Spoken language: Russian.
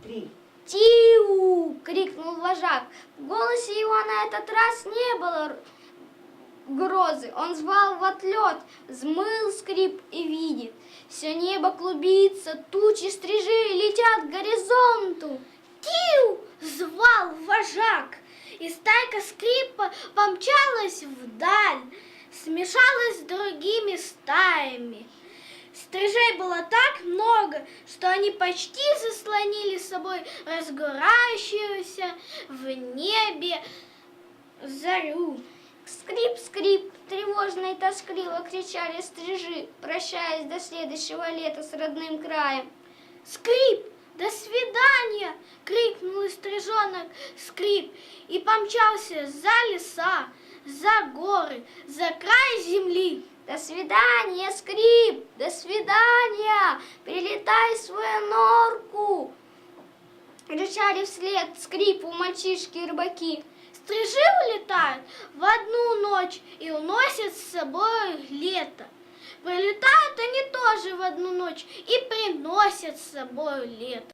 3. «Тиу!» — крикнул вожак. В голосе его на этот раз не было грозы. Он звал в отлет, взмыл скрип и видит. Все небо клубится, тучи стрижи летят к горизонту. «Тиу!» — звал вожак, и стайка скрипа помчалась вдаль, смешалась с другими стаями. Стрижей было так много, что они почти заслонили собой разгорающуюся в небе зарю. Скрип, скрип, тревожно и тоскливо кричали стрижи, прощаясь до следующего лета с родным краем. «Скрип! До свидания!» — крикнул стрижонок скрип и помчался за леса, за горы, за край земли. До свидания, скрип, до свидания, прилетай в свою норку. Кричали вслед скрипу мальчишки и рыбаки. Стрижи улетают в одну ночь и уносят с собой лето. Прилетают они тоже в одну ночь и приносят с собой лето.